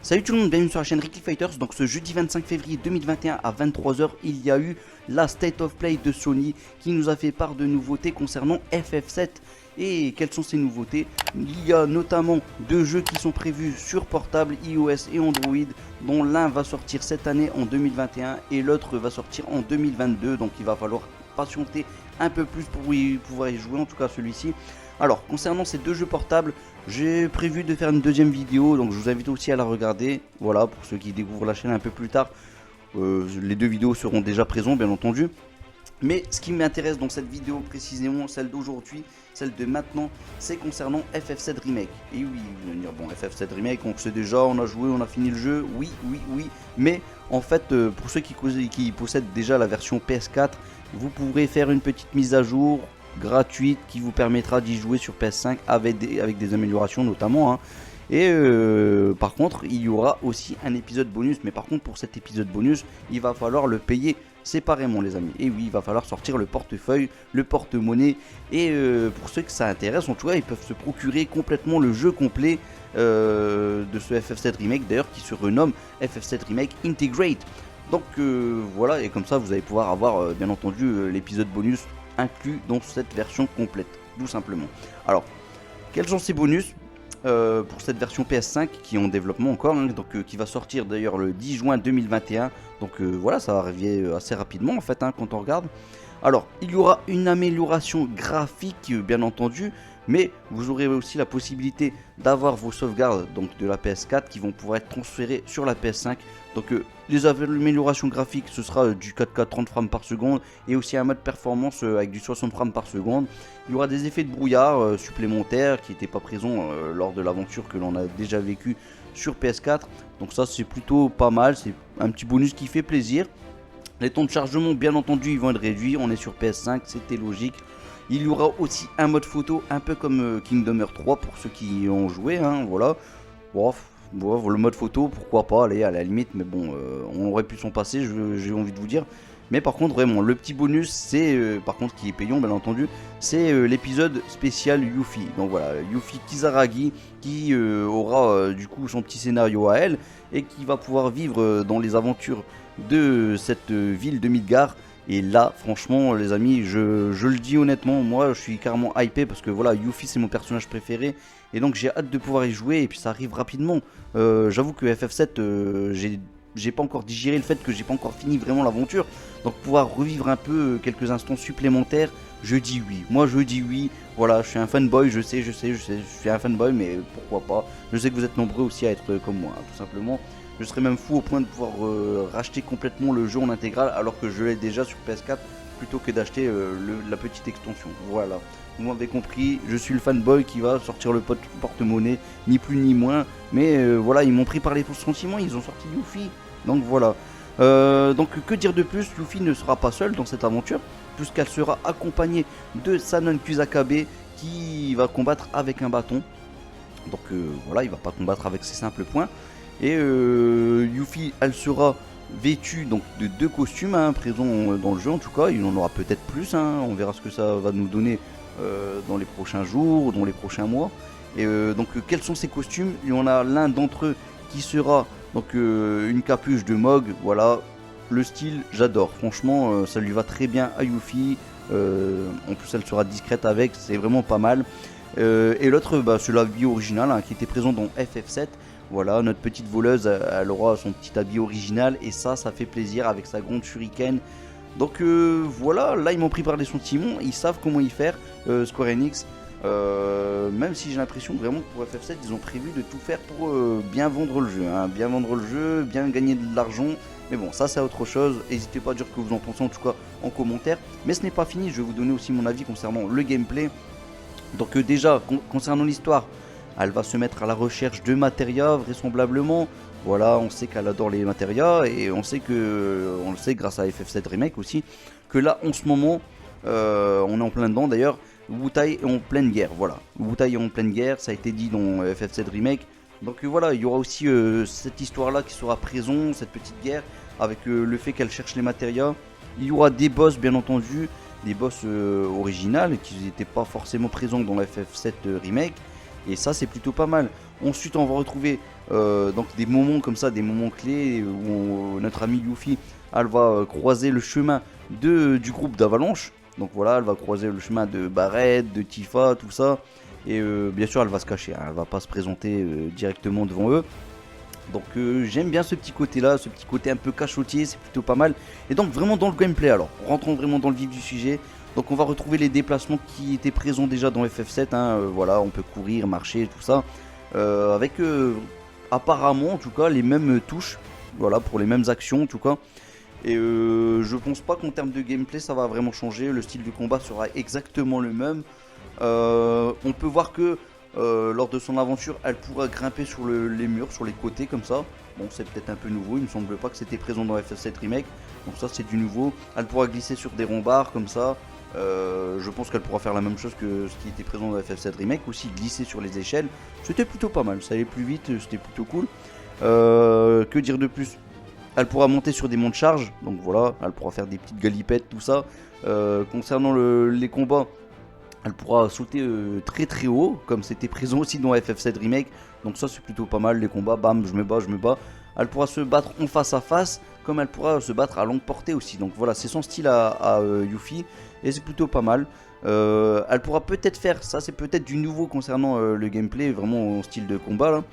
Salut tout le monde, bienvenue sur la chaîne Ricky Fighters. Donc ce jeudi 25 février 2021 à 23 h, il y a eu la State of Play de Sony qui nous a fait part de nouveautés concernant FF7. Et quelles sont ces nouveautés? Il y a notamment deux jeux qui sont prévus sur portable, iOS et Android, dont l'un va sortir cette année en 2021 et l'autre va sortir en 2022. Donc il va falloir patienter un peu plus pour pouvoir y jouer, en tout cas celui-ci. Alors concernant ces deux jeux portables, j'ai prévu de faire une deuxième vidéo, donc je vous invite aussi à la regarder. Voilà, pour ceux qui découvrent la chaîne un peu plus tard, les deux vidéos seront déjà présentes bien entendu. Mais ce qui m'intéresse dans cette vidéo précisément, celle d'aujourd'hui, celle de maintenant, c'est concernant FF7 Remake. Et oui, vous allez me dire, bon, FF7 Remake, on sait déjà, on a joué, on a fini le jeu, oui, mais en fait, pour ceux qui possèdent déjà la version PS4, vous pourrez faire une petite mise à jour gratuite qui vous permettra d'y jouer sur PS5 avec des améliorations notamment, hein. Et par contre, il y aura aussi un épisode bonus, mais par contre pour cet épisode bonus, il va falloir le payer séparément les amis. Et oui, il va falloir sortir le portefeuille, le porte-monnaie. Et pour ceux que ça intéresse, en tout cas, ils peuvent se procurer complètement le jeu complet de ce FF7 Remake, d'ailleurs qui se renomme FF7 Remake Integrate. Donc voilà, et comme ça vous allez pouvoir avoir bien entendu l'épisode bonus inclus dans cette version complète, tout simplement. Alors, quels sont ces bonus pour cette version PS5 qui est en développement encore, hein, donc qui va sortir d'ailleurs le 10 juin 2021. Donc voilà, ça va arriver assez rapidement en fait, hein, quand on regarde. Alors, il y aura une amélioration graphique bien entendu, mais vous aurez aussi la possibilité d'avoir vos sauvegardes donc de la PS4 qui vont pouvoir être transférées sur la PS5. Donc les améliorations graphiques, ce sera du 4K 30 frames par seconde et aussi un mode performance avec du 60 frames par seconde. Il y aura des effets de brouillard supplémentaires qui n'étaient pas présents lors de l'aventure que l'on a déjà vécu sur PS4. Donc ça c'est plutôt pas mal, c'est un petit bonus qui fait plaisir. Les temps de chargement bien entendu ils vont être réduits, on est sur PS5, c'était logique. Il y aura aussi un mode photo un peu comme Kingdom Hearts 3 pour ceux qui y ont joué, hein, voilà. Bon, le mode photo pourquoi pas, allez à la limite, mais bon on aurait pu s'en passer, j'ai envie de vous dire. Mais par contre vraiment le petit bonus c'est par contre qui est payant bien entendu, c'est l'épisode spécial Yuffie. Donc voilà, Yuffie Kisaragi qui aura du coup son petit scénario à elle et qui va pouvoir vivre dans les aventures de cette ville de Midgar. Et là franchement les amis, je le dis honnêtement, moi je suis carrément hypé parce que voilà, Yuffie c'est mon personnage préféré et donc j'ai hâte de pouvoir y jouer et puis ça arrive rapidement. J'avoue que FF7 j'ai pas encore digéré le fait que j'ai pas encore fini vraiment l'aventure, donc pouvoir revivre un peu quelques instants supplémentaires, je dis oui. Moi je dis oui, voilà, je suis un fanboy, je sais, je suis un fanboy, mais pourquoi pas. Je sais que vous êtes nombreux aussi à être comme moi, hein, tout simplement. Je serais même fou au point de pouvoir racheter complètement le jeu en intégral alors que je l'ai déjà sur PS4 plutôt que d'acheter la petite extension. Voilà, vous m'avez compris, je suis le fanboy qui va sortir le porte-monnaie, ni plus ni moins. Mais voilà, ils m'ont pris par les sentiments, ils ont sorti Yuffie. Donc voilà. Donc que dire de plus, Yuffie ne sera pas seule dans cette aventure puisqu'elle sera accompagnée de Sanon Kusakabe qui va combattre avec un bâton. Donc voilà, il va pas combattre avec ses simples poings. Et Yuffie, elle sera vêtue donc de deux costumes, hein, présents dans le jeu en tout cas. Il en aura peut-être plus, hein, on verra ce que ça va nous donner dans les prochains jours, dans les prochains mois. Et donc quels sont ces costumes? Il y en a l'un d'entre eux qui sera donc une capuche de Mog. Voilà, le style j'adore, franchement ça lui va très bien à Yuffie. En plus elle sera discrète avec, c'est vraiment pas mal. Et l'autre c'est l'habit original, hein, qui était présent dans FF7. Voilà, notre petite voleuse, elle aura son petit habit original et ça fait plaisir avec sa grande shuriken. Donc voilà, là ils m'ont pris par les sentiments, ils savent comment y faire, Square Enix. Même si j'ai l'impression vraiment que pour FF7 ils ont prévu de tout faire pour bien vendre le jeu, hein, bien vendre le jeu, bien gagner de l'argent. Mais bon, ça c'est autre chose, n'hésitez pas à dire ce que vous en pensez en tout cas en commentaire. Mais ce n'est pas fini, je vais vous donner aussi mon avis concernant le gameplay. Donc déjà, concernant l'histoire, elle va se mettre à la recherche de Materia vraisemblablement. Voilà, on sait qu'elle adore les Materia et on le sait grâce à FF7 Remake aussi, que là en ce moment, on est en plein dedans d'ailleurs, Wutai est en pleine guerre. Voilà, Wutai est en pleine guerre, ça a été dit dans FF7 Remake. Donc voilà, il y aura aussi cette histoire là qui sera présente, cette petite guerre, avec le fait qu'elle cherche les Materia. Il y aura des boss bien entendu, des boss originales qui n'étaient pas forcément présents dans FF7 Remake. et ça c'est plutôt pas mal. Ensuite on va retrouver donc des moments comme ça, des moments clés où notre amie Yuffie elle va croiser le chemin du groupe d'Avalanche. Donc voilà, elle va croiser le chemin de Barret, de Tifa, tout ça. Et bien sûr elle va se cacher, hein, elle va pas se présenter directement devant eux. Donc j'aime bien ce petit côté là, ce petit côté un peu cachotier, c'est plutôt pas mal. Et donc vraiment dans le gameplay alors, rentrons vraiment dans le vif du sujet. Donc on va retrouver les déplacements qui étaient présents déjà dans FF7, hein, voilà, on peut courir, marcher, tout ça. Avec apparemment en tout cas les mêmes touches, voilà, pour les mêmes actions en tout cas. Et je pense pas qu'en termes de gameplay ça va vraiment changer, le style de combat sera exactement le même. On peut voir que lors de son aventure, elle pourra grimper sur les murs, sur les côtés comme ça. Bon, c'est peut-être un peu nouveau, il me semble pas que c'était présent dans FF7 Remake. Donc ça c'est du nouveau. Elle pourra glisser sur des rambards comme ça. Je pense qu'elle pourra faire la même chose que ce qui était présent dans FF7 Remake, aussi glisser sur les échelles. C'était plutôt pas mal, ça allait plus vite, c'était plutôt cool. Que dire de plus? Elle pourra monter sur des monts de charge, donc voilà, elle pourra faire des petites galipettes, tout ça. Concernant les combats, elle pourra sauter très très haut, comme c'était présent aussi dans FF7 Remake. Donc ça c'est plutôt pas mal, les combats, bam, je me bats, je me bats. Elle pourra se battre en face à face, comme elle pourra se battre à longue portée aussi. Donc voilà, c'est son style à Yuffie, et c'est plutôt pas mal. Elle pourra peut-être faire, ça c'est peut-être du nouveau concernant le gameplay, vraiment en style de combat là.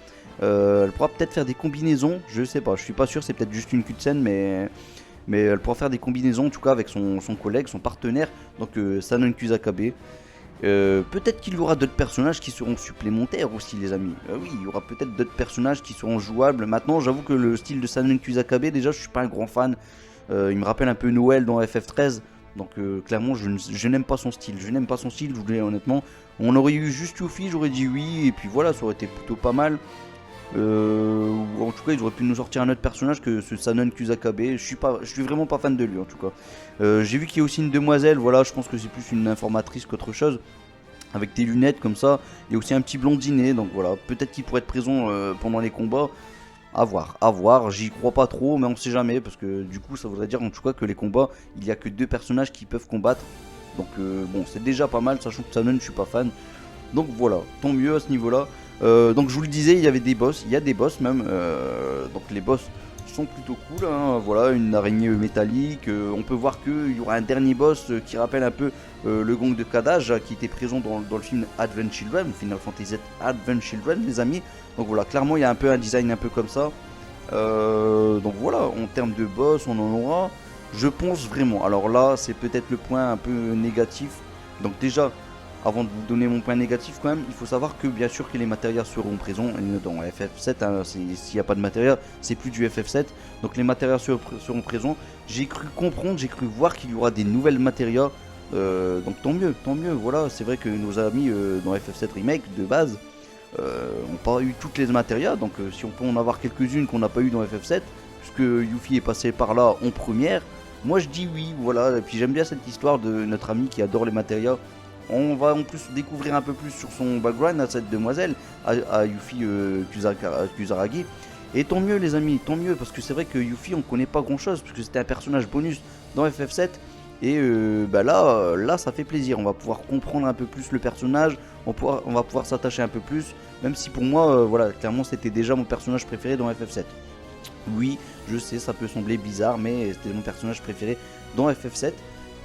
Elle pourra peut-être faire des combinaisons, je sais pas, je suis pas sûr, c'est peut-être juste une cutscene, mais elle pourra faire des combinaisons en tout cas avec son collègue, son partenaire, donc Sanon Kusakabe. Peut-être qu'il y aura d'autres personnages qui seront supplémentaires aussi les amis. Oui, il y aura peut-être d'autres personnages qui seront jouables. Maintenant j'avoue que le style de Sanon Kusakabe, déjà je suis pas un grand fan. Il me rappelle un peu Noël dans FF13. Donc clairement je n'aime pas son style. Je n'aime pas son style, je vous dis honnêtement. On aurait eu juste Yuffie, j'aurais dit oui. Et puis voilà, ça aurait été plutôt pas mal. En tout cas ils auraient pu nous sortir un autre personnage que ce Sanon Kusakabe. Je suis vraiment pas fan de lui en tout cas. J'ai vu qu'il y a aussi une demoiselle, voilà, je pense que c'est plus une informatrice qu'autre chose, avec des lunettes comme ça, et aussi un petit blondinet, donc voilà, peut-être qu'il pourrait être présent pendant les combats, à voir, j'y crois pas trop, mais on sait jamais, parce que du coup ça voudrait dire en tout cas que les combats, il y a que 2 personnages qui peuvent combattre, donc bon, c'est déjà pas mal, sachant que Sanon je suis pas fan, donc voilà, tant mieux à ce niveau là. Donc je vous le disais, il y avait des boss, il y a des boss même, donc les boss sont plutôt cool, hein. Voilà, une araignée métallique, on peut voir qu'il y aura un dernier boss qui rappelle un peu le gong de Kadaj qui était présent dans le film Advent Children, Final Fantasy Advent Children les amis, donc voilà, clairement il y a un peu un design un peu comme ça, donc voilà, en termes de boss on en aura, je pense vraiment, alors là c'est peut-être le point un peu négatif, donc déjà, avant de vous donner mon point négatif quand même, il faut savoir que bien sûr que les matériaux seront présents dans FF7, hein, s'il n'y a pas de matériel, c'est plus du FF7, donc les matériaux seront présents. J'ai cru comprendre, j'ai cru voir qu'il y aura des nouvelles matériaux, donc tant mieux, voilà, c'est vrai que nos amis dans FF7 Remake de base n'ont pas eu toutes les matériaux, donc si on peut en avoir quelques-unes qu'on n'a pas eu dans FF7, puisque Yuffie est passé par là en première, moi je dis oui, voilà, et puis j'aime bien cette histoire de notre ami qui adore les matériaux. On va en plus découvrir un peu plus sur son background à cette demoiselle, à Yuffie Kusaragi. Et tant mieux les amis, tant mieux, parce que c'est vrai que Yuffie on connaît pas grand chose, parce que c'était un personnage bonus dans FF7. Et là ça fait plaisir, on va pouvoir comprendre un peu plus le personnage, on va pouvoir s'attacher un peu plus, même si pour moi, voilà, clairement c'était déjà mon personnage préféré dans FF7. Oui, je sais, ça peut sembler bizarre, mais c'était mon personnage préféré dans FF7.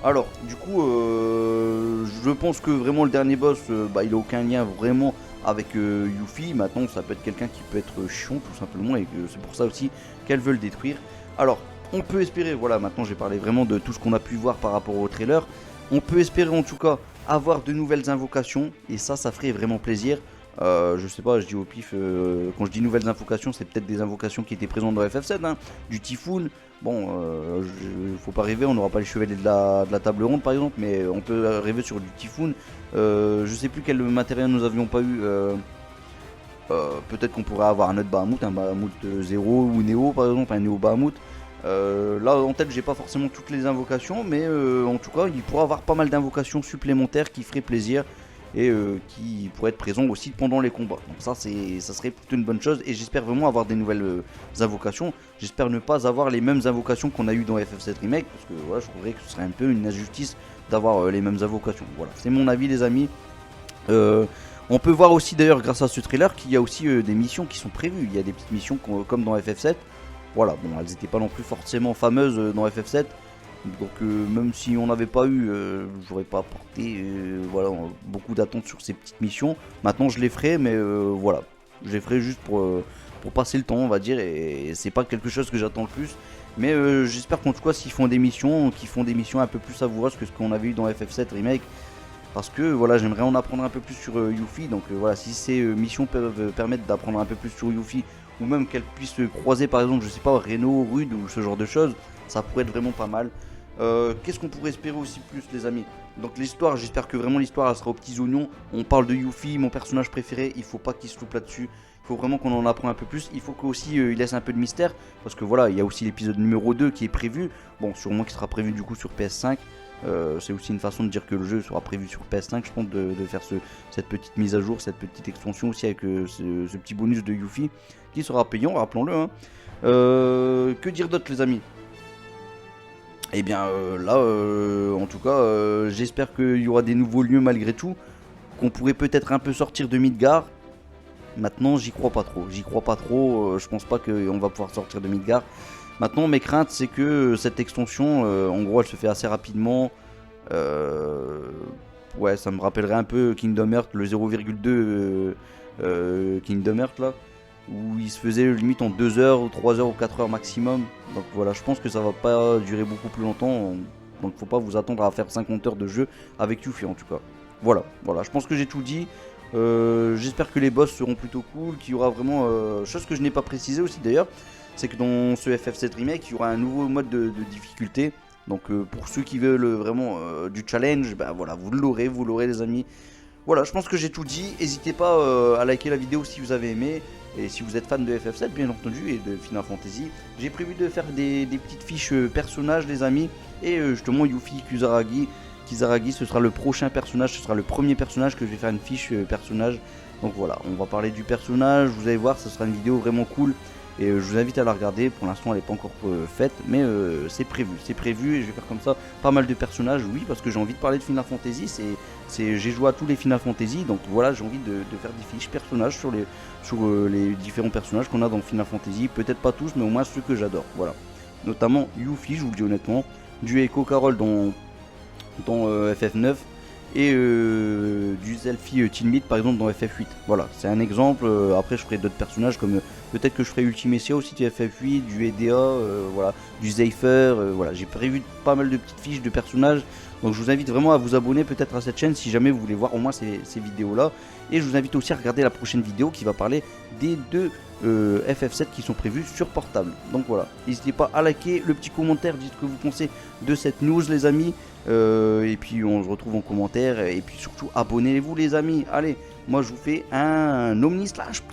Alors, du coup, je pense que vraiment le dernier boss, il n'a aucun lien vraiment avec Yuffie. Maintenant, ça peut être quelqu'un qui peut être chiant tout simplement, et que c'est pour ça aussi qu'elle veut le détruire. Alors, on peut espérer, voilà, maintenant j'ai parlé vraiment de tout ce qu'on a pu voir par rapport au trailer. On peut espérer en tout cas avoir de nouvelles invocations, et ça ferait vraiment plaisir. Je sais pas, je dis au pif, quand je dis nouvelles invocations, c'est peut-être des invocations qui étaient présentes dans FF7, hein, du Typhoon. Bon, faut pas rêver, on n'aura pas les chevaliers de la table ronde par exemple, mais on peut rêver sur du Typhoon. Je sais plus quel matériel nous avions pas eu. Peut-être qu'on pourrait avoir un autre Bahamut, un Bahamut 0 ou Néo par exemple, un Néo Bahamut. Là en tête j'ai pas forcément toutes les invocations, mais en tout cas il pourrait avoir pas mal d'invocations supplémentaires qui feraient plaisir et qui pourraient être présents aussi pendant les combats. Donc ça serait plutôt une bonne chose, et j'espère vraiment avoir des nouvelles invocations. J'espère ne pas avoir les mêmes invocations qu'on a eu dans FF7 Remake, parce que voilà, je trouverais que ce serait un peu une injustice d'avoir les mêmes invocations. Voilà, c'est mon avis les amis. On peut voir aussi d'ailleurs grâce à ce trailer qu'il y a aussi des missions qui sont prévues. Il y a des petites missions comme dans FF7. Voilà, bon, elles n'étaient pas non plus forcément fameuses dans FF7. Donc même si on n'avait pas eu, j'aurais pas apporté voilà, beaucoup d'attentes sur ces petites missions. Maintenant je les ferai, mais voilà, je les ferai juste pour passer le temps, on va dire, et c'est pas quelque chose que j'attends le plus. Mais j'espère qu'en tout cas s'ils font des missions, un peu plus savoureuses que ce qu'on avait eu dans FF7 Remake. Parce que voilà, j'aimerais en apprendre un peu plus sur Yuffie. Donc voilà, si ces missions peuvent permettre d'apprendre un peu plus sur Yuffie, ou même qu'elle puisse croiser par exemple, je sais pas, Reno, Rude ou ce genre de choses, ça pourrait être vraiment pas mal. Qu'est-ce qu'on pourrait espérer aussi plus, les amis? Donc l'histoire, j'espère que vraiment l'histoire elle sera aux petits oignons. On parle de Yuffie, mon personnage préféré, il faut pas qu'il se loupe là-dessus. Il faut vraiment qu'on en apprenne un peu plus. Il faut qu'aussi il laisse un peu de mystère, parce que voilà, il y a aussi l'épisode numéro 2 qui est prévu. Bon, sûrement qui sera prévu du coup sur PS5. C'est aussi une façon de dire que le jeu sera prévu sur PS5, je pense, de faire cette petite mise à jour, cette petite extension aussi avec ce petit bonus de Yuffie qui sera payant, rappelons-le. Hein. Que dire d'autre, les amis? Et bien là, en tout cas, j'espère qu'il y aura des nouveaux lieux malgré tout, qu'on pourrait peut-être un peu sortir de Midgar. Maintenant, j'y crois pas trop. Je pense pas qu'on va pouvoir sortir de Midgar. Maintenant, mes craintes, c'est que cette extension, en gros, elle se fait assez rapidement. Ouais, ça me rappellerait un peu Kingdom Hearts, le 0,2 Kingdom Hearts là, où il se faisait limite en 2 heures, ou 3 heures ou 4 heures maximum. Donc voilà, je pense que ça va pas durer beaucoup plus longtemps. Donc faut pas vous attendre à faire 50 heures de jeu avec Yuffie en tout cas. Voilà, je pense que j'ai tout dit. J'espère que les boss seront plutôt cool, qu'il y aura vraiment... chose que je n'ai pas précisé aussi d'ailleurs, c'est que dans ce FF7 Remake, il y aura un nouveau mode de difficulté. Donc pour ceux qui veulent vraiment du challenge, ben voilà, vous l'aurez les amis. Voilà, je pense que j'ai tout dit. N'hésitez pas à liker la vidéo si vous avez aimé. Et si vous êtes fan de FF7 bien entendu et de Final Fantasy. J'ai prévu de faire des petites fiches personnages les amis. Et justement Yuffie Kisaragi, ce sera le prochain personnage, ce sera le premier personnage que je vais faire une fiche personnage. Donc voilà, on va parler du personnage, vous allez voir, ce sera une vidéo vraiment cool. Et je vous invite à la regarder, pour l'instant elle n'est pas encore faite, mais c'est prévu et je vais faire comme ça pas mal de personnages, oui, parce que j'ai envie de parler de Final Fantasy, j'ai joué à tous les Final Fantasy, donc voilà, j'ai envie de faire des fiches personnages sur les différents personnages qu'on a dans Final Fantasy, peut-être pas tous, mais au moins ceux que j'adore, voilà. Notamment Yuffie, je vous le dis honnêtement, du Echo Carol dans FF9, et du Zelfie Team par exemple dans FF8. Voilà, c'est un exemple. Après je ferai d'autres personnages comme peut-être que je ferai Ultimecia aussi du FF8, du EDA, voilà, du Zephyr, voilà, j'ai prévu pas mal de petites fiches de personnages. Donc je vous invite vraiment à vous abonner peut-être à cette chaîne si jamais vous voulez voir au moins ces vidéos là. Et je vous invite aussi à regarder la prochaine vidéo qui va parler des deux FF7 qui sont prévus sur portable. Donc voilà, n'hésitez pas à liker, le petit commentaire, dites ce que vous pensez de cette news les amis. Et puis on se retrouve en commentaire. Et puis surtout abonnez-vous les amis. Allez, moi je vous fais un Omni Slash.